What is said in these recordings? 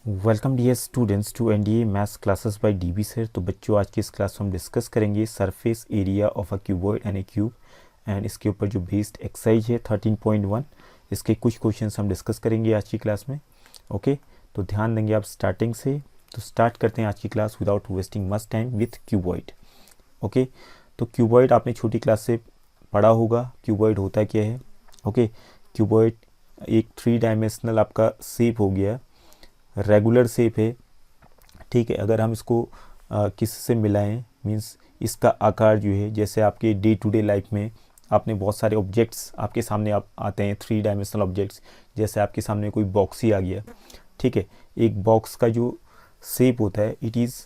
Welcome dear students to NDA maths classes by DB sir. तो बच्चों, आज की इस क्लास में हम डिस्कस करेंगे surface area of a cuboid and A cube. And इसके ऊपर जो बेस्ड एक्सरसाइज है 13.1, इसके कुछ क्वेश्चंस हम डिस्कस करेंगे आज की क्लास में। ओके, तो ध्यान देंगे आप स्टार्टिंग से। तो स्टार्ट करते हैं आज की class without wasting much time with cuboid. Okay, तो क्यूबॉइड आपने छोटी क्लास से पढ़ा होगा। क्यूबॉइड होता क्या है? ओके, क्यूबॉइड एक 3 डायमेंशनल आपका शेप हो गया, रेगुलर शेप है। ठीक है, अगर हम इसको किसी से मिलाएं, मींस इसका आकार जो है, जैसे आपके डे टू डे लाइफ में आपने बहुत सारे ऑब्जेक्ट्स आपके सामने आप आते हैं, 3 डायमेंशनल ऑब्जेक्ट्स। जैसे आपके सामने कोई बॉक्स ही आ गया, ठीक है, एक बॉक्स का जो शेप होता है it is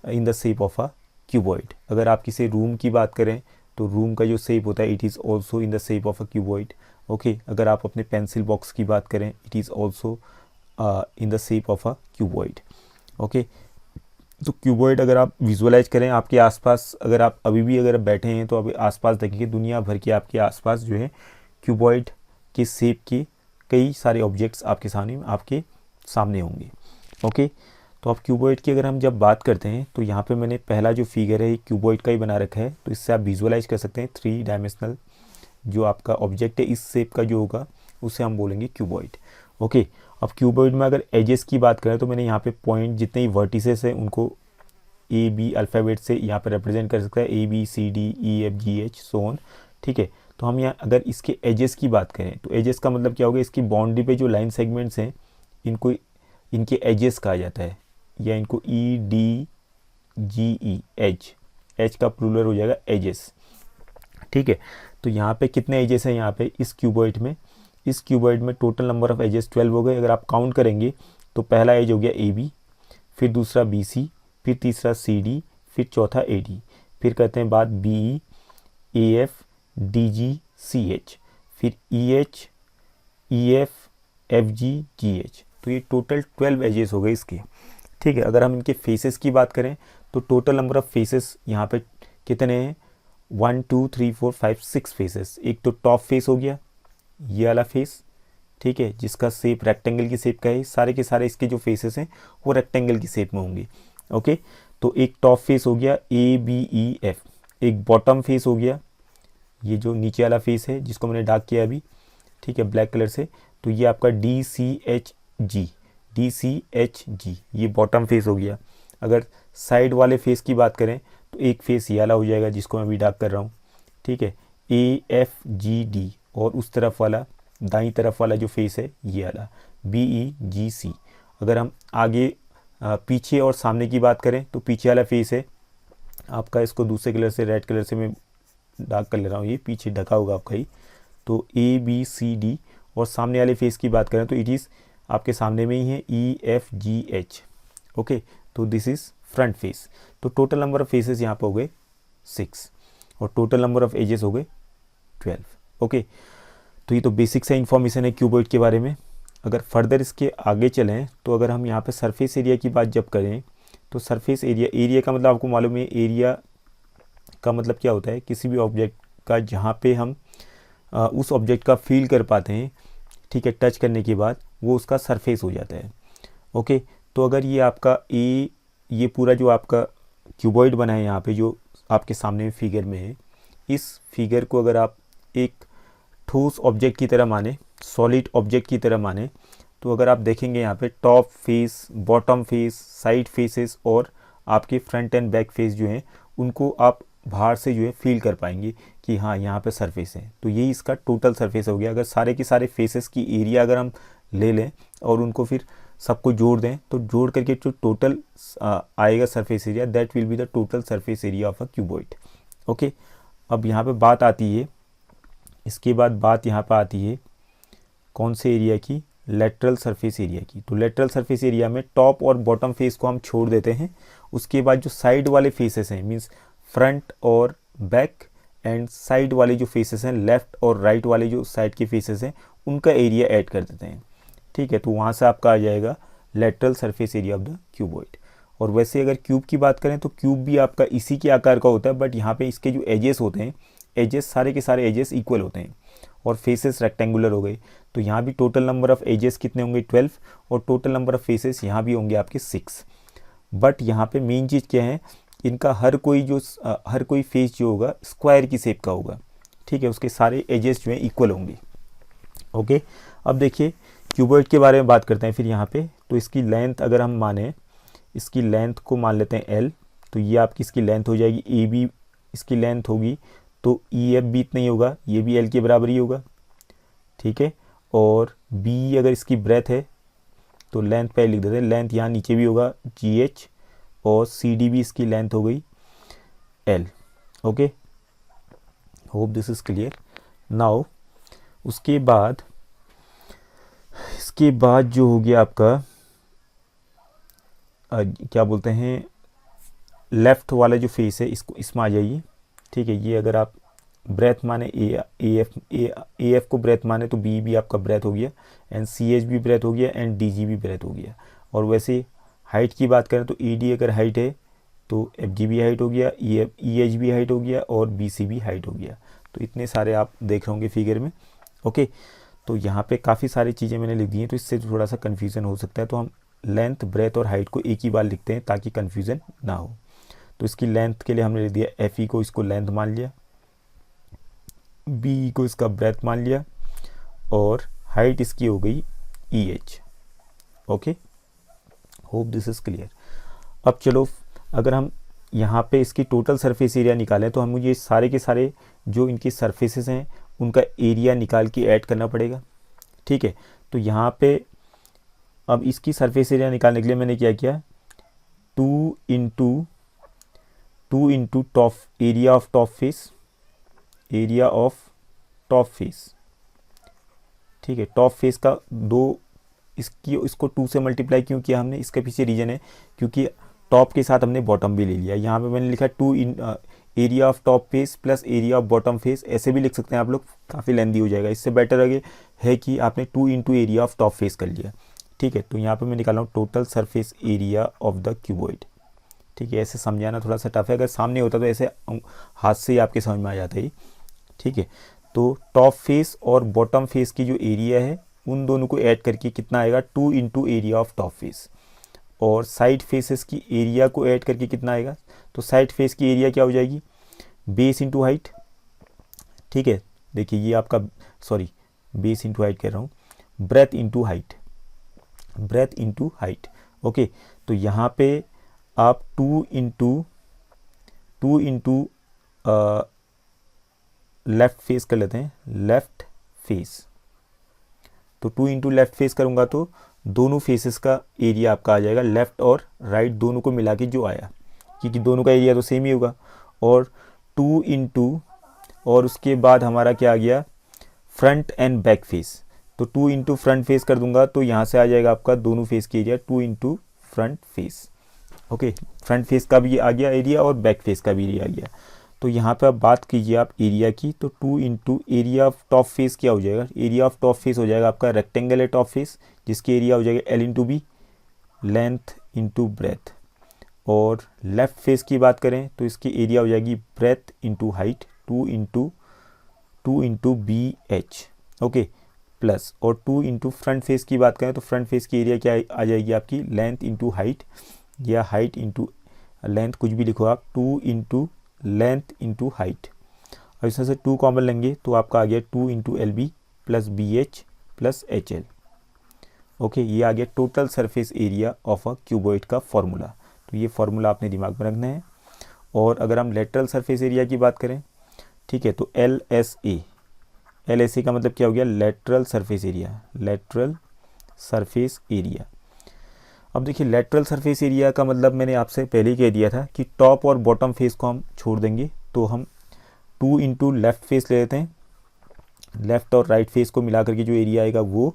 in the shape of a cuboid. अगर आप किसी रूम की बात करें तो रूम का जो शेप होता है it is also in the shape of a cuboid. Okay, अगर आप अपने पेंसिल बॉक्स की बात करें it is also in the shape of a cuboid. Okay, तो क्यूबॉइड अगर आप विजुअलाइज करें आपके आसपास, अगर आप अभी भी अगर बैठे हैं तो अभी आसपास देखेंगे दुनिया भर के आपके आसपास जो है क्यूबॉइड के शेप के कई सारे ऑब्जेक्ट्स आपके सामने होंगे। ओके, तो अब क्यूबॉइड की अगर हम जब बात करते हैं तो यहाँ पे मैंने पहला जो फिगर है क्यूबॉइड का ही बना रखा है, तो इससे आप विजुअलाइज कर सकते हैं 3 डायमेंशनल जो आपका ऑब्जेक्ट है इस शेप का जो होगा उसे हम बोलेंगे क्यूबॉइड। ओके, अब क्यूबॉइड में अगर एजेस की बात करें तो मैंने यहाँ पे पॉइंट जितने ही वर्टिसेस हैं उनको ए बी अल्फ़ाबेट से यहाँ पे रिप्रेजेंट कर सकता है, A B C D E F G H so on. ठीक है, तो हम यहाँ अगर इसके एजेस की बात करें तो एजेस का मतलब क्या होगा, इसकी बाउंड्री पे जो लाइन सेगमेंट्स हैं इनको इनके एजेस कहा जाता है, या इनको E D G E H, H का प्लूरल हो जाएगा एजेस। ठीक है, तो यहाँ पे कितने एजेस हैं यहाँ पे इस क्यूबॉइड में टोटल नंबर ऑफ एजेस 12 हो गए। अगर आप काउंट करेंगे तो पहला एज हो गया ए बी, फिर दूसरा बी सी, फिर तीसरा सी डी, फिर चौथा ए डी, फिर कहते हैं बाद B E, A F, D G, C H, फिर E H, E F, F G, G H. तो ये टोटल 12 एजेस हो गए इसके। ठीक है, अगर हम इनके फेसेस की बात करें तो टोटल नंबर ऑफ फेसेस यहाँ पे कितने हैं, 1 2 3 4 5 6 फेसेस। एक तो टॉप फेस हो गया ये वाला फेस, ठीक है, जिसका शेप रेक्टेंगल की शेप का है। सारे के सारे इसके जो फेसेस हैं वो रेक्टेंगल की शेप में होंगे। ओके, तो एक टॉप फेस हो गया ए बी ई एफ, एक बॉटम फेस हो गया ये जो नीचे वाला फेस है जिसको मैंने डार्क किया अभी, ठीक है, ब्लैक कलर से। तो ये आपका D C H G, D C H G, ये बॉटम फेस हो गया। अगर साइड वाले फेस की बात करें तो एक फेस ये वाला हो जाएगा जिसको मैं अभी डार्क कर रहा हूँ, ठीक है, ए एफ जी डी, और उस तरफ वाला दाईं तरफ वाला जो फेस है ये वाला बी ई जी सी। अगर हम आगे पीछे और सामने की बात करें तो पीछे वाला फेस है आपका, इसको दूसरे कलर से रेड कलर से मैं डार्क कर ले रहा हूँ, ये पीछे ढका होगा आपका ही। तो ए बी सी डी, और सामने वाले फेस की बात करें तो इट इज़ आपके सामने में ही है ई एफ जी एच। ओके, तो दिस इज़ फ्रंट फेस। तो टोटल नंबर ऑफ फेसेस यहाँ पर हो गए 6 और टोटल नंबर ऑफ एजेस हो गए 12। ओके, तो ये तो बेसिक सा इन्फॉर्मेशन है क्यूबॉइड के बारे में। अगर फर्दर इसके आगे चलें तो अगर हम यहाँ पे सरफेस एरिया की बात जब करें तो सरफेस एरिया का मतलब आपको मालूम है, एरिया का मतलब क्या होता है, किसी भी ऑब्जेक्ट का जहाँ पे हम उस ऑब्जेक्ट का फील कर पाते हैं, ठीक है, टच करने के बाद वो उसका सरफेस हो जाता है। ओके, तो अगर ये आपका ये पूरा जो आपका क्यूबॉइड बना है यहाँ पे जो आपके सामने फिगर में है, इस फिगर को अगर आप एक ठोस ऑब्जेक्ट की तरह माने, सॉलिड ऑब्जेक्ट की तरह माने, तो अगर आप देखेंगे यहाँ पे top face, bottom face, side faces और आपके फ्रंट एंड बैक फेस जो हैं उनको आप बाहर से जो है फील कर पाएंगे कि हाँ यहाँ पे सरफेस है। तो यही इसका टोटल सरफेस हो गया। अगर सारे के सारे फेसेस की एरिया अगर हम ले लें और उनको फिर सबको जोड़ दें तो जोड़ करके जो टोटल आएगा surface area, that will be the total surface area of a cuboid. Okay, अब यहाँ पे बात आती है, इसके बाद बात यहाँ पर आती है कौन से एरिया की, लेटरल सरफेस एरिया की। तो लेटरल सरफेस एरिया में टॉप और बॉटम फेस को हम छोड़ देते हैं, उसके बाद जो साइड वाले फेसेस हैं, मींस फ्रंट और बैक एंड साइड वाले जो फेसेस हैं, लेफ्ट और राइट वाले जो साइड के फेसेस हैं, उनका एरिया ऐड कर देते हैं। ठीक है, तो वहाँ से आपका आ जाएगा lateral surface area of the cuboid. और वैसे अगर क्यूब की बात करें तो क्यूब भी आपका इसी के आकार का होता है, बट यहाँ पे इसके जो एजेस होते हैं, एजेस सारे के सारे एजेस इक्वल होते हैं। और फेसेस रेक्टेंगुलर हो गए। तो यहाँ भी टोटल नंबर ऑफ एजेस कितने होंगे 12 और टोटल नंबर ऑफ फेसेस यहाँ भी होंगे आपके 6। बट यहाँ पे मेन चीज़ क्या है, इनका हर कोई फेस जो होगा स्क्वायर की शेप का होगा, ठीक है, उसके सारे एजेस जो हैं इक्वल होंगे। ओके, अब देखिए क्यूबॉइड के बारे में बात करते हैं फिर यहाँ पे। तो इसकी लेंथ अगर हम माने, इसकी लेंथ को मान लेते हैं एल, तो ये आपकी इसकी लेंथ हो जाएगी, ए बी इसकी लेंथ होगी, तो ई एफ भी इतना ही होगा, ये भी एल के बराबर ही होगा, ठीक है। और बी अगर इसकी ब्रेथ है तो लेंथ पहले लिख देते हैं, लेंथ यहाँ नीचे भी होगा जी एच, और सी डी भी इसकी लेंथ हो गई L. Okay, hope this is clear now. उसके बाद जो हो गया आपका क्या बोलते हैं, लेफ़्ट वाला जो फेस है इसमें आ जाइए, ठीक है। ये अगर आप ब्रेथ माने ए एफ को ब्रेथ माने तो बी भी आपका ब्रेथ हो गया, एंड सी एच भी ब्रेथ हो गया, एंड डी जी भी ब्रेथ हो गया। और वैसे हाइट की बात करें तो ई डी अगर हाइट है तो एफ जी भी हाइट हो गया, ई एच भी हाइट हो गया, और बी सी भी हाइट हो गया। तो इतने सारे आप देख रहे होंगे फिगर में। ओके, तो यहाँ पे काफ़ी सारी चीज़ें मैंने लिख दी हैं, तो इससे थोड़ा सा कन्फ्यूज़न हो सकता है, तो हम लेंथ ब्रेथ और हाइट को एक ही बार लिखते हैं ताकि कन्फ्यूज़न ना हो। तो इसकी लेंथ के लिए हमने लिख दिया एफ ई को, इसको लेंथ मान लिया, बी को इसका ब्रेथ मान लिया, और हाइट इसकी हो गई E H. Okay, hope this is clear. अब चलो, अगर हम यहाँ पे इसकी टोटल सरफेस एरिया निकालें तो हम ये सारे के सारे जो इनकी सरफेसेस हैं उनका एरिया निकाल के ऐड करना पड़ेगा, ठीक है। तो यहाँ पे अब इसकी सरफेस एरिया निकालने के लिए मैंने क्या किया, 2 into top area of top face, ठीक है। टॉप फेस का इसको 2 से मल्टीप्लाई क्यों किया हमने, इसके पीछे रीज़न है क्योंकि टॉप के साथ हमने बॉटम भी ले लिया। यहाँ पे मैंने लिखा 2 area of top face plus area of bottom face, ऐसे भी लिख सकते हैं आप लोग, काफ़ी लेंदी हो जाएगा। इससे बेटर आगे है कि आपने 2 into area of top face कर लिया, ठीक है। तो यहाँ पे मैं निकाला हूँ total surface area of the cuboid, ठीक है। ऐसे समझाना थोड़ा सा टफ है, अगर सामने होता तो ऐसे हाथ से ही आपके समझ में आ जाता है, ठीक है। तो टॉप फेस और बॉटम फेस की जो एरिया है उन दोनों को ऐड करके कितना आएगा, 2 into area of top face, और साइड फेसेस की एरिया को ऐड करके कितना आएगा, तो साइड फेस की एरिया क्या हो जाएगी, बेस इंटू हाइट, ठीक है। देखिए ये आपका बेस इंटू हाइट कह रहा हूँ, ब्रेथ इंटू हाइट। ओके, तो यहाँ पे आप 2 इंटू लेफ्ट फेस कर लेते हैं, लेफ्ट फेस। तो 2 इंटू लेफ्ट फेस करूँगा तो दोनों फेसेस का एरिया आपका आ जाएगा, लेफ़्ट और राइट दोनों को मिला के जो आया, क्योंकि दोनों का एरिया तो सेम ही होगा। और 2 इंटू, और उसके बाद हमारा क्या आ गया, फ्रंट एंड बैक फेस। तो 2 इंटू फ्रंट फेस कर दूंगा तो यहाँ से आ जाएगा आपका दोनों फेस की area 2 into front face. Okay, front face का भी आ गया एरिया और बैक फेस का भी एरिया आ गया। तो यहाँ पे आप बात कीजिए आप एरिया की, तो 2 into area of top face क्या हो जाएगा, एरिया ऑफ टॉप फेस हो जाएगा आपका रेक्टेंगल है टॉप फेस, जिसकी एरिया हो जाएगा L into B, length into breadth. और लेफ्ट फेस की बात करें तो इसकी एरिया हो जाएगी breadth into height, 2 into B H, okay, plus, और 2 इंटू फ्रंट फेस की बात करें तो फ्रंट फेस की एरिया क्या आ जाएगी आपकी, लेंथ इंटू हाइट, या हाइट इंटू लेंथ, कुछ भी लिखो आप, 2 इंटू लेंथ इंटू हाइट। अब इसमें से 2 कॉमन लेंगे तो आपका आ गया 2 into L B plus B H plus H L. Okay, ये आ गया total surface area of a cuboid का फॉर्मूला। तो ये फार्मूला आपने दिमाग में रखना है। और अगर हम लेटरल सरफेस एरिया की बात करें, ठीक है, तो एल एस ए का मतलब क्या हो गया, लेटरल सरफेस एरिया। अब देखिए लेटरल सरफेस एरिया का मतलब मैंने आपसे पहले ही कह दिया था कि टॉप और बॉटम फेस को हम छोड़ देंगे, तो हम 2 इंटू लेफ्ट फेस ले लेते हैं, लेफ्ट और राइट फेस को मिला करके जो एरिया आएगा वो,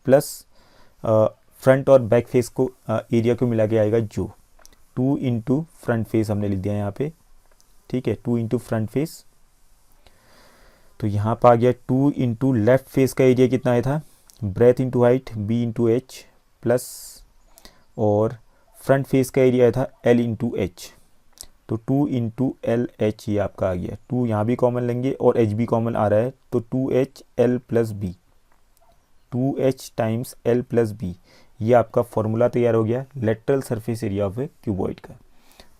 प्लस फ्रंट और बैक फेस को एरिया को मिला के आएगा जो 2 इंटू फ्रंट फेस हमने लिख दिया यहाँ पे, ठीक है, 2 इंटू फ्रंट फेस। तो यहाँ पर आ गया 2 इंटू लेफ्ट फेस का एरिया कितना आया था, breadth into height B into H, plus, और फ्रंट फेस का एरिया था एल इंटू एच, तो 2 इंटू एल एच ये आपका आ गया, 2 यहाँ भी कॉमन लेंगे और एच भी कॉमन आ रहा है, तो 2h L plus B, 2h times L plus B, ये आपका फॉर्मूला तैयार हो गया lateral surface area of a cuboid का।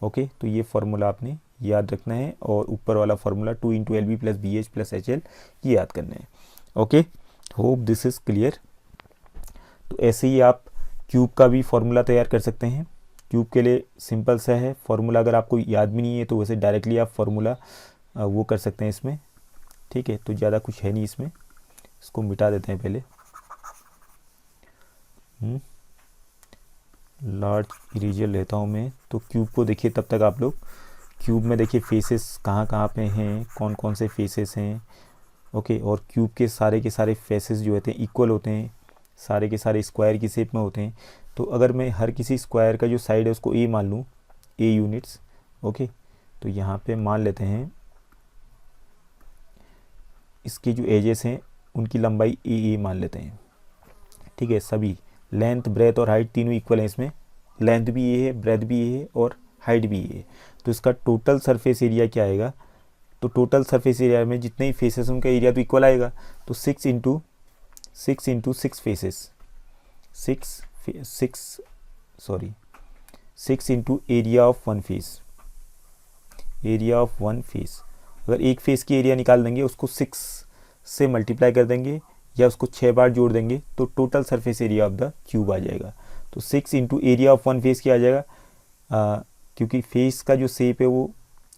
ओके, तो ये फार्मूला आपने याद रखना है और ऊपर वाला formula 2 into L B plus B H plus H L ये याद करना है। Okay, hope this is clear. तो ऐसे ही आप क्यूब का भी फार्मूला तैयार कर सकते हैं। क्यूब के लिए सिंपल सा है फार्मूला, अगर आपको याद भी नहीं है तो वैसे डायरेक्टली आप फार्मूला वो कर सकते हैं इसमें। ठीक है, तो ज़्यादा कुछ है नहीं इसमें, इसको मिटा देते हैं पहले। लार्ज इरेजर लेता हूँ मैं। तो क्यूब को देखिए, तब तक आप लोग क्यूब में देखिए फेसेस कहाँ कहाँ पे हैं, कौन कौन से फेसेस हैं। ओके, और क्यूब के सारे फेसेस जो होते हैं इक्वल होते हैं, सारे के सारे स्क्वायर की शेप में होते हैं। तो अगर मैं हर किसी स्क्वायर का जो साइड है उसको ए मान लूँ, ए यूनिट्स। ओके, तो यहाँ पे मान लेते हैं इसके जो एजेस हैं उनकी लंबाई ए मान लेते हैं। ठीक है, सभी लेंथ ब्रेथ और हाइट तीनों इक्वल हैं इसमें, लेंथ भी ये है, ब्रेथ भी ये है और हाइट भी ये है। तो इसका टोटल सरफेस एरिया क्या आएगा, तो टोटल सरफेस एरिया में जितने ही फेसेस उनका एरिया तो इक्वल आएगा। तो 6 into 6 faces, 6 into area of one face, area of one face. अगर एक फेस की एरिया निकाल देंगे उसको 6 से मल्टीप्लाई कर देंगे या उसको 6 बार जोड़ देंगे तो total surface area of the cube आ जाएगा। तो 6 into area of one face क्या आ जाएगा, क्योंकि फेस का जो शेप है वो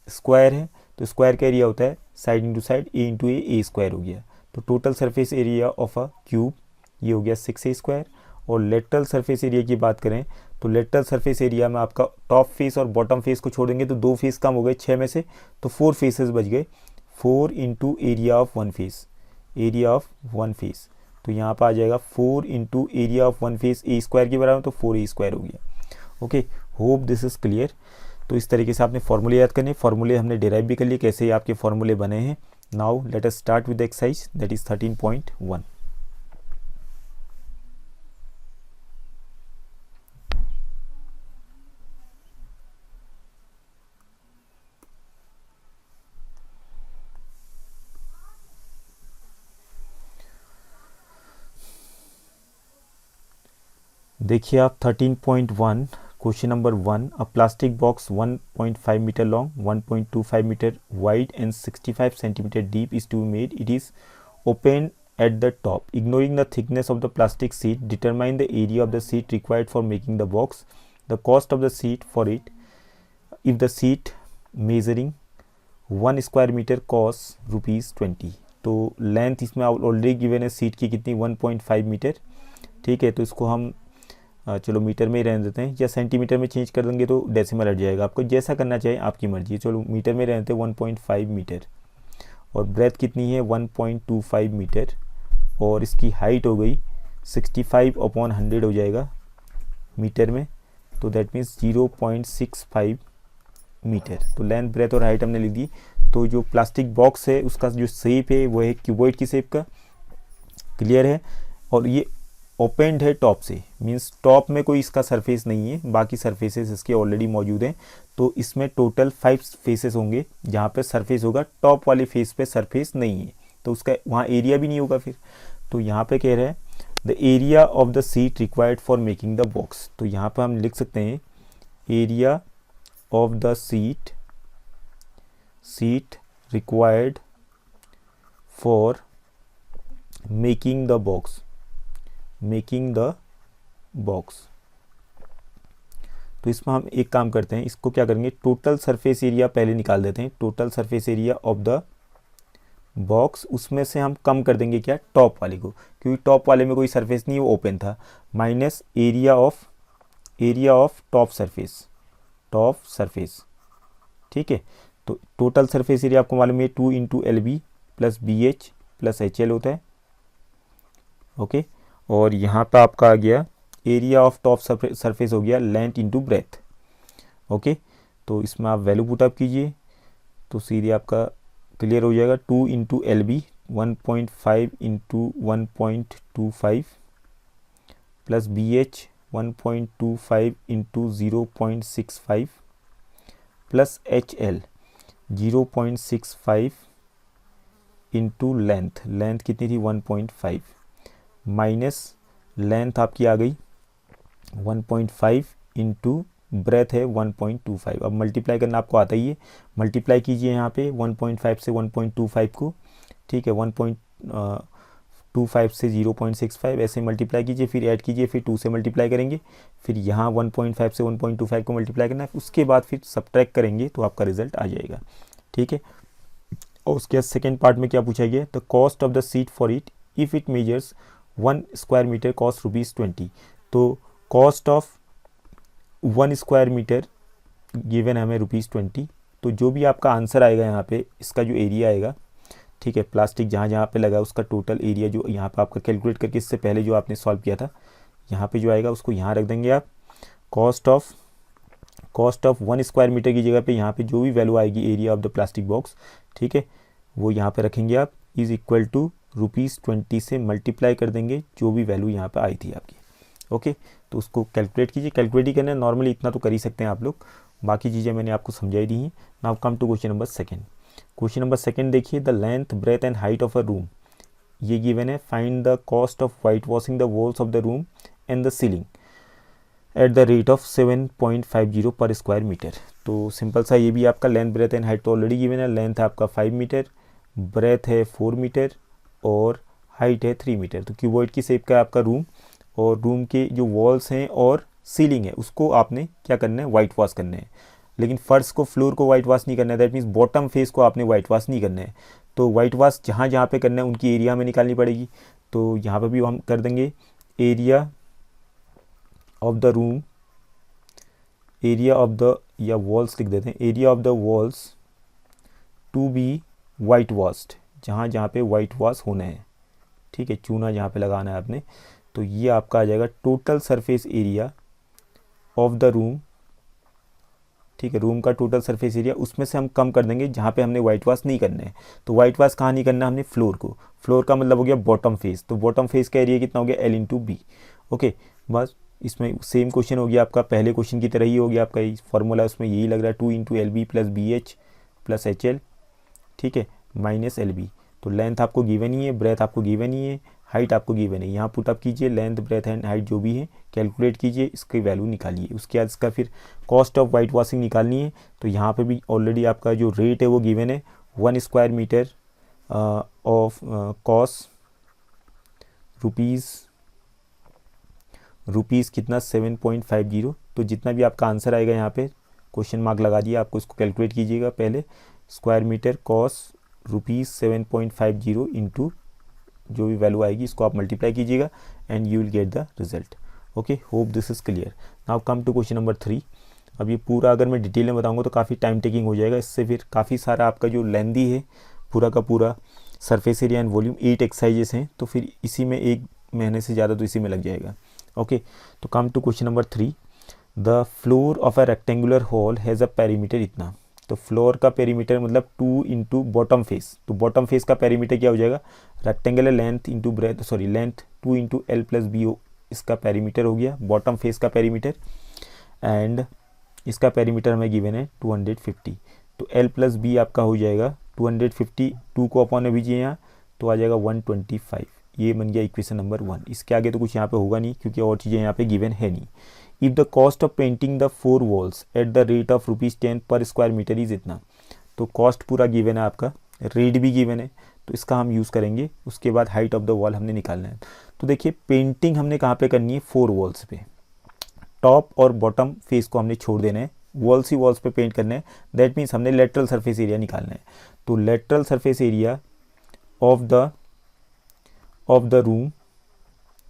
स्क्वायर है, तो स्क्वायर का एरिया होता है साइड इंटू साइड, ए इंटू ए स्क्वायर हो गया। तो total surface area of a cube ये हो गया 6a स्क्वायर। और लेटरल सरफेस एरिया की बात करें तो लेटरल सरफेस एरिया में आपका टॉप फेस और बॉटम फेस को छोड़ देंगे तो 2 फेस कम हो गए 6 में से, तो 4 फेसेस बच गए। 4 into area of one face, area of one face, तो यहाँ पर आ जाएगा 4 into area of one face A square के बराबर, तो 4a स्क्वायर हो गया। Okay, hope this is clear. तो इस तरीके से आपने फॉर्मूले याद करने, फॉर्मूले हमने डिराइव भी कर लिए, कैसे आपके फॉर्मूले बने हैं। Now let us start with the exercise that is 13.1। देखिए आप 13.1 question number 1, a plastic box 1.5 metre long, 1.25 metre wide and 65 centimetre deep is to be made. It is open at the top. Ignoring the thickness of the plastic sheet, determine the area of the sheet required for making the box. The cost of the sheet for it, if the sheet measuring 1 square meter costs ₹20। तो length इसमें already given है seat की कितनी, 1.5 metre. ठीक है, तो इसको हम चलो मीटर में ही रहने देते हैं, या सेंटीमीटर में चेंज कर देंगे तो डेसिमल हट जाएगा। आपको जैसा करना चाहिए आपकी मर्जी है, चलो मीटर में रहते हैं 1.5 मीटर। और ब्रेथ कितनी है 1.25 मीटर, और इसकी हाइट हो गई 65/100 हो जाएगा मीटर में, तो दैट मीन्स 0.65 मीटर। तो लेंथ ब्रेथ और हाइट हमने लिख दी। तो जो प्लास्टिक बॉक्स है उसका जो शेप है वो है क्यूबॉइड की शेप का, क्लियर है। और ये ओपेंड है टॉप से, मीन्स टॉप में कोई इसका सरफेस नहीं है, बाकी सरफेसेस इसके ऑलरेडी मौजूद हैं। तो इसमें टोटल 5 फेसेस होंगे जहाँ पे सरफेस होगा, टॉप वाले फेस पे सरफेस नहीं है तो उसका वहाँ एरिया भी नहीं होगा फिर। तो यहाँ पे कह रहे हैं the area of the seat required for making the box. तो यहाँ पर हम लिख सकते हैं area of the seat required for making the box, तो इसमें हम एक काम करते हैं, इसको क्या करेंगे, टोटल सरफेस एरिया पहले निकाल देते हैं। Total surface area of the box, उसमें से हम कम कर देंगे क्या, टॉप वाले को, क्योंकि टॉप वाले में कोई सरफेस नहीं, वो ओपन था, minus area of top surface. ठीक है, तो टोटल सरफेस एरिया आपको मालूम है 2 into LB plus BH plus HL होता है। ओके, और यहाँ पे आपका आ गया एरिया ऑफ टॉप सरफेस हो गया लेंथ इंटू ब्रेथ। ओके, तो इसमें आप वैल्यू पुटअप कीजिए तो सीधे आपका क्लियर हो जाएगा। 2 into LB 1.5 into 1.25 plus BH 1.25 into 0.65 plus HL 0.65 into length कितनी थी 1.5 माइनस लेंथ आपकी आ गई 1.5 इंटू ब्रेथ है 1.25। अब मल्टीप्लाई करना आपको आता ही है, मल्टीप्लाई कीजिए यहाँ पे 1.5 से 1.25 को, ठीक है, 1.25 से 0.65 ऐसे मल्टीप्लाई कीजिए, फिर ऐड कीजिए, फिर 2 से मल्टीप्लाई करेंगे, फिर यहाँ 1.5 से 1.25 को मल्टीप्लाई करना है, उसके बाद फिर सब्ट्रैक्ट करेंगे तो आपका रिजल्ट आ जाएगा, ठीक है। और उसके बाद सेकेंड पार्ट में क्या पूछा गया, the cost of the sheet for it if it measures 1 square metre cost ₹20। तो cost of 1 square metre given हमें ₹20। तो जो भी आपका आंसर आएगा यहाँ पे, इसका जो एरिया आएगा, ठीक है, प्लास्टिक जहाँ जहाँ पे लगा उसका टोटल एरिया जो यहाँ पे आपका कैलकुलेट करके इससे पहले जो आपने सॉल्व किया था, यहाँ पे जो आएगा उसको यहाँ रख देंगे आप। कॉस्ट ऑफ 1 स्क्वायर मीटर की जगह पे यहाँ पे जो भी वैल्यू आएगी area of the plastic box, ठीक है, वो यहाँ पे रखेंगे आप, इज़ इक्वल टू ₹20 से मल्टीप्लाई कर देंगे जो भी वैल्यू यहाँ पे आई थी आपकी। ओके, तो उसको कैलकुलेट कीजिए, कैलकुलेट ही करना है, नॉर्मली इतना तो कर ही सकते हैं आप लोग, बाकी चीज़ें मैंने आपको समझाई दी हैं। Now come to question number second. Question number second देखिए, the length breadth and height of a room, ये गिवन है, find the cost of white washing the walls of the room and the ceiling at the rate of 7.50 per square metre. तो simple सा ये भी आपका length breadth and height तो already given है, length है आपका 5 मीटर, ब्रेथ है 4 मीटर और हाइट है 3 मीटर। तो क्यूबॉइड की शेप का है आपका रूम, और रूम के जो वॉल्स हैं और सीलिंग है उसको आपने क्या करना है, वाइट वॉश करना है, लेकिन फर्श को, फ्लोर को वाइट वॉश नहीं करना है, दैट मीन्स बॉटम फेस को आपने वाइट वॉश नहीं करना है। तो वाइट वॉश जहाँ जहाँ पे करना है उनकी एरिया हमें निकालनी पड़ेगी। तो यहाँ पे भी हम कर देंगे area of the room, area of the, या वॉल्स लिख देते हैं, area of the walls to be white washed, जहाँ जहाँ पे वाइट वॉश होना है, ठीक है, चूना जहाँ पे लगाना है आपने। तो ये आपका आ जाएगा total surface area of the room, ठीक है, रूम का टोटल सरफेस एरिया, उसमें से हम कम कर देंगे जहाँ पे हमने वाइट वॉश नहीं करना है। तो वाइट वॉश कहाँ नहीं करना है हमने, फ्लोर को, फ्लोर का मतलब हो गया बॉटम फेस, तो बॉटम फेस का एरिया कितना हो गया, L/B। ओके, बस इसमें सेम क्वेश्चन हो गया आपका, पहले क्वेश्चन की तरह ही हो गया आपका, फॉर्मूला उसमें यही लग रहा है, 2 × LB + BH + HL, ठीक है, माइनस LB। तो लेंथ आपको गिवन ही है, ब्रेथ आपको गिवन ही है, हाइट आपको गिवन है, यहाँ पुटअप कीजिए लेंथ ब्रेथ एंड हाइट जो भी है कैलकुलेट कीजिए, इसकी वैल्यू निकालिए। उसके बाद इसका फिर कॉस्ट ऑफ वाइट वॉशिंग निकालनी है। तो यहाँ पे भी ऑलरेडी आपका जो रेट है वो गिवन है, 1 square metre of cost rupees कितना 7.50। तो जितना भी आपका आंसर आएगा यहाँ पे क्वेश्चन मार्क लगा दिया, आपको इसको कैलकुलेट कीजिएगा पहले, स्क्वायर मीटर कॉस्ट ₹7.50 इंटू जो भी वैल्यू आएगी इसको आप मल्टीप्लाई कीजिएगा and you will get the result. Okay, hope this is clear. Now come to question number 3। अब ये पूरा अगर मैं डिटेल में बताऊंगा तो काफ़ी टाइम टेकिंग हो जाएगा, इससे फिर काफ़ी सारा आपका जो लेंदी है पूरा का पूरा surface area and volume 8 exercises हैं, तो फिर इसी में 1 महीने से ज़्यादा तो इसी में लग जाएगा। ओके, तो come to question number 3। The floor of a rectangular hall has a perimeter इतना। तो फ्लोर का पेरीमीटर मतलब 2 इंटू बॉटम फेस, तो बॉटम फेस का पेरीमीटर क्या हो जाएगा, rectangular length into breadth, sorry length 2 into L+B इसका पेरीमीटर हो गया, बॉटम फेस का पेरीमीटर, एंड इसका पेरीमीटर हमें गिवन है 250। तो L+B आपका हो जाएगा 250, 2 को अपॉन में भेजिए यहाँ तो आ जाएगा 125। ये बन गया इक्वेशन नंबर 1। इसके आगे तो कुछ यहाँ पे होगा नहीं क्योंकि और चीज़ें यहाँ पे गिवन है नहीं। If the cost of painting the 4 walls eight the rate of ₹10 पर स्क्वायर मीटर इज इतना। तो कॉस्ट पूरा गिवन है आपका, रेट भी गिवन है, तो इसका हम यूज़ करेंगे। उसके बाद हाइट ऑफ द वॉल हमने निकालना है। तो देखिए पेंटिंग हमने कहाँ पे करनी है, 4 वॉल्स पे, टॉप और बॉटम फेस को हमने छोड़ देना है, वॉल्स ही वॉल्स पे पेंट करना है। दैट मीन्स हमने लेटरल सरफेस एरिया निकालना है। तो lateral surface area of the room,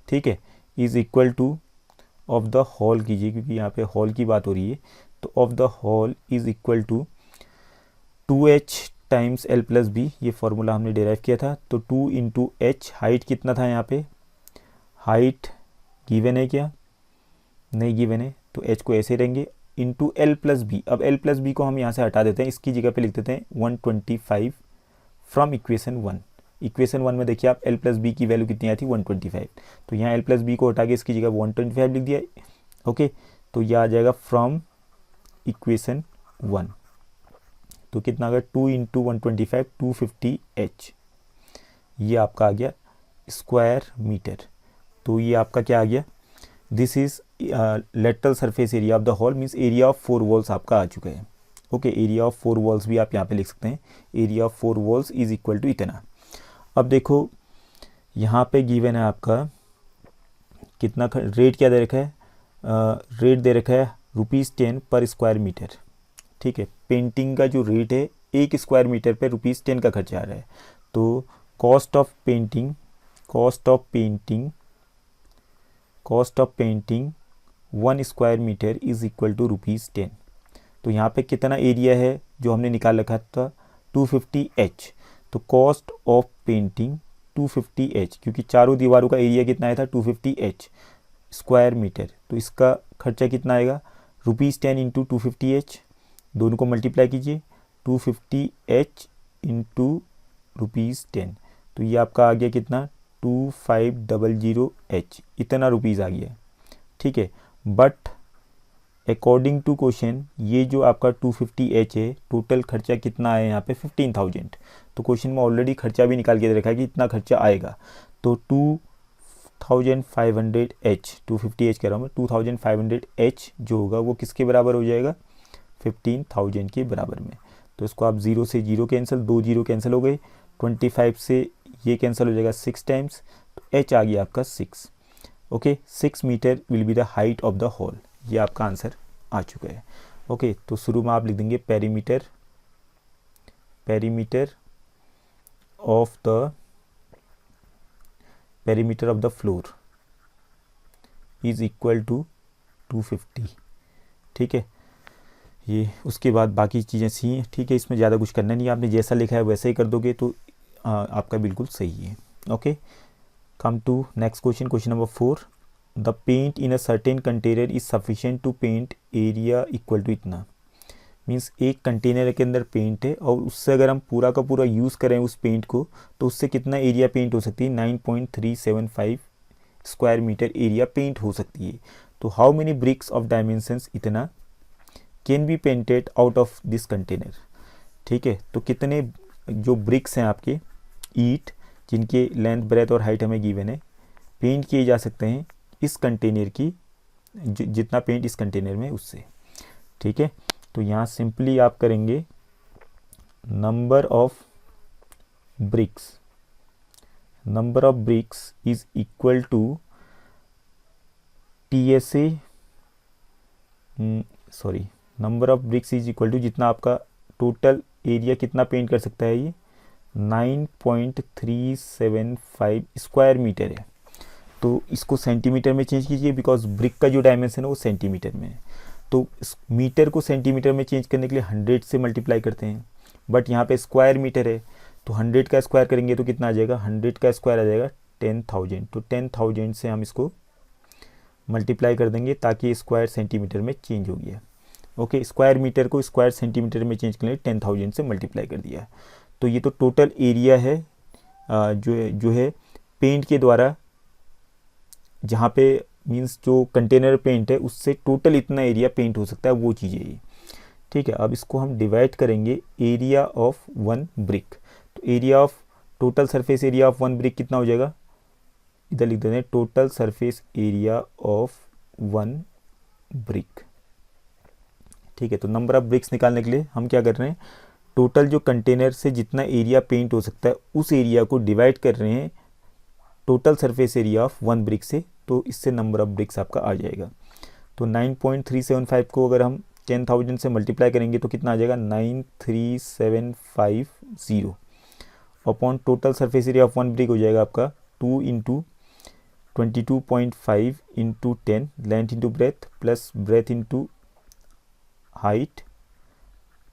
ठीक है, is equal two of the hall कीजिए क्योंकि यहाँ पे हॉल की बात हो रही है। तो of the hall is equal to 2H times L+B, ये फॉर्मूला हमने डिराइव किया था। तो 2 इंटू H, हाइट कितना था यहाँ पे, हाइट गिवन है क्या, नहीं गिवन है, तो H को ऐसे रहेंगे, इंटू L+B। अब L+B को हम यहाँ से हटा देते हैं, इसकी जगह पे लिख देते हैं 125 फ्रॉम इक्वेशन 1। इक्वेशन 1 में देखिए आप L+B की वैल्यू कितनी आई थी, 125। तो यहाँ L+B को हटा के इसकी जगह 125 लिख दिया। ओके, तो यह आ जाएगा फ्रॉम इक्वेशन 1। तो कितना आ गया 2 इंटू 125 250 ये आपका आ गया स्क्वायर मीटर। तो ये आपका क्या आ गया, this is lateral surface area of the hall, means area of 4 walls आपका आ चुका है। ओके, एरिया ऑफ 4 वॉल्स भी आप यहाँ पे लिख सकते हैं, area of 4 walls is equal to इतना। अब देखो यहाँ पे गिवन है आपका कितना रेट क्या दे रखा है, रेट दे रखा है ₹10 पर स्क्वायर मीटर। ठीक है, पेंटिंग का जो रेट है 1 स्क्वायर मीटर पे ₹10 का खर्चा आ रहा है। तो cost of painting 1 square metre is equal to ₹10। तो यहाँ पे कितना एरिया है जो हमने निकाल रखा था 250H। तो कॉस्ट ऑफ पेंटिंग 250H, क्योंकि चारों दीवारों का एरिया कितना आया था 250H स्क्वायर मीटर। तो इसका खर्चा कितना आएगा ₹10 इंटू 250H, दोनों को मल्टीप्लाई कीजिए 250H इंटू ₹10। तो ये आपका आ गया कितना 2500H, इतना रुपीज़ आ गया। ठीक है, बट अकॉर्डिंग टू क्वेश्चन ये जो आपका 250H है टोटल खर्चा कितना आया यहाँ पे 15,000। तो क्वेश्चन में ऑलरेडी खर्चा भी निकाल के रखा है कि इतना खर्चा आएगा। तो 2500H 250H कह रहा हूँ मैं, 2500H जो होगा वो किसके बराबर हो जाएगा 15,000 के बराबर में। तो इसको आप 0 से 0 कैंसिल, 2 0 कैंसिल हो गए, 25 से ये कैंसिल हो जाएगा 6 टाइम्स, तो H आ गया आपका 6। Okay, 6 metre will be the height of the hall. ये आपका आंसर आ चुका है। ओके, तो शुरू में आप लिख देंगे perimeter of the floor is equal to 250। ठीक है, ये उसके बाद बाकी चीज़ें सी हैं। ठीक है, इसमें ज़्यादा कुछ करना नहीं है, आपने जैसा लिखा है वैसे ही कर दोगे तो आपका बिल्कुल सही है। Okay, come to next question, question number 4। The paint in a certain container is sufficient to paint area equal to इतना। मीन्स एक कंटेनर के अंदर पेंट है और उससे अगर हम पूरा का पूरा यूज़ करें उस पेंट को तो उससे कितना एरिया पेंट हो सकती है 9.375 स्क्वायर मीटर एरिया पेंट हो सकती है। तो how many bricks of dimensions इतना can be painted out of this container. ठीक है, तो कितने जो ब्रिक्स हैं आपके ईट जिनके लेंथ ब्रेथ और हाइट हमें गिवन है पेंट किए जा सकते हैं इस कंटेनर की, जितना पेंट इस कंटेनर में उससे। ठीक है, तो यहाँ सिंपली आप करेंगे number of bricks is equal to TSA, sorry, number of bricks is equal to जितना आपका टोटल एरिया कितना पेंट कर सकता है ये 9.375 स्क्वायर मीटर है। तो इसको सेंटीमीटर में चेंज कीजिए बिकॉज ब्रिक का जो डायमेंशन है वो सेंटीमीटर में है। तो इस मीटर को सेंटीमीटर में चेंज करने के लिए 100 से मल्टीप्लाई करते हैं, बट यहाँ पे स्क्वायर मीटर है तो 100 का स्क्वायर करेंगे तो कितना आ जाएगा 100 का स्क्वायर आ जाएगा 10,000। तो 10,000 से हम इसको मल्टीप्लाई कर देंगे ताकि स्क्वायर सेंटीमीटर में चेंज हो गया। ओके, स्क्वायर मीटर को स्क्वायर सेंटीमीटर में चेंज करने के लिए 10,000 से मल्टीप्लाई कर दिया। तो ये तो टोटल एरिया है जो है पेंट के द्वारा, जहाँ पे मींस जो कंटेनर पेंट है उससे टोटल इतना एरिया पेंट हो सकता है वो चीज़ है ये। ठीक है, अब इसको हम डिवाइड करेंगे एरिया ऑफ 1 ब्रिक। तो area of total surface area of 1 brick कितना हो जाएगा, इधर लिख देते हैं total surface area of 1 brick. ठीक है, तो नंबर ऑफ ब्रिक्स निकालने के लिए हम क्या कर रहे हैं, टोटल जो कंटेनर से जितना एरिया पेंट हो सकता है उस एरिया को डिवाइड कर रहे हैं total surface area of 1 brick से। तो इससे नंबर ऑफ ब्रिक्स आपका आ जाएगा। तो 9.375 को अगर हम 10,000 से मल्टीप्लाई करेंगे तो कितना आ जाएगा 93750 upon total surface area of 1 brick हो जाएगा आपका 2 into 22.5 into 10 length into breath plus breadth into height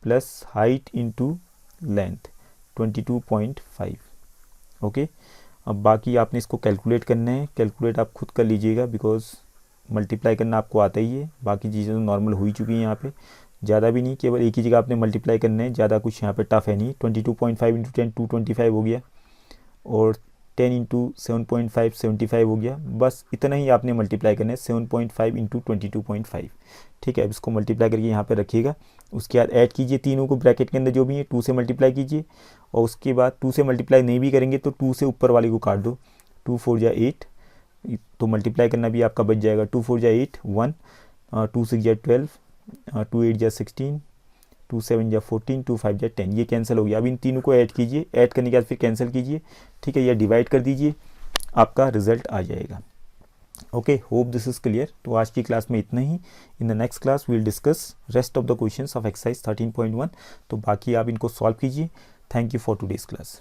plus height into length 22.5। Okay, अब बाकी आपने इसको कैलकुलेट करना है, कैलकुलेट आप खुद कर लीजिएगा बिकॉज मल्टीप्लाई करना आपको आता ही है। बाकी चीज़ें तो नॉर्मल हो ही चुकी हैं यहाँ पे, ज़्यादा भी नहीं, केवल एक ही जगह आपने मल्टीप्लाई करना है, ज़्यादा कुछ यहाँ पे टफ है नहीं। 22.5 इंटू 10 225 हो गया और 10 इंटू 7.5 75 हो गया। बस इतना ही आपने मल्टीप्लाई करना है, 7.5 इंटू 22.5। ठीक है, अब इसको मल्टीप्लाई करके यहाँ पे रखिएगा। उसके बाद ऐड कीजिए तीनों को ब्रैकेट के अंदर जो भी है, 2 से मल्टीप्लाई कीजिए। और उसके बाद 2 से मल्टीप्लाई नहीं भी करेंगे तो 2 से ऊपर वाले को काट दो। 2 4 जा 8, तो मल्टीप्लाई करना भी आपका बच जाएगा। 2 4 जा 8 1, 2 6 जा 12, 2 8 जा 16, 2 7 जा 14, 2 5 जा 10। ये कैंसिल हो गया। अब इन तीनों को ऐड कीजिए, ऐड करने के बाद फिर कैंसिल कीजिए। ठीक है, या डिवाइड कर दीजिए, आपका रिजल्ट आ जाएगा। Okay, hope this is clear. तो आज की क्लास में इतना ही। In the next class we will discuss rest of the questions of exercise 13.1। तो बाकी आप इनको सॉल्व कीजिए। Thank you for today's class.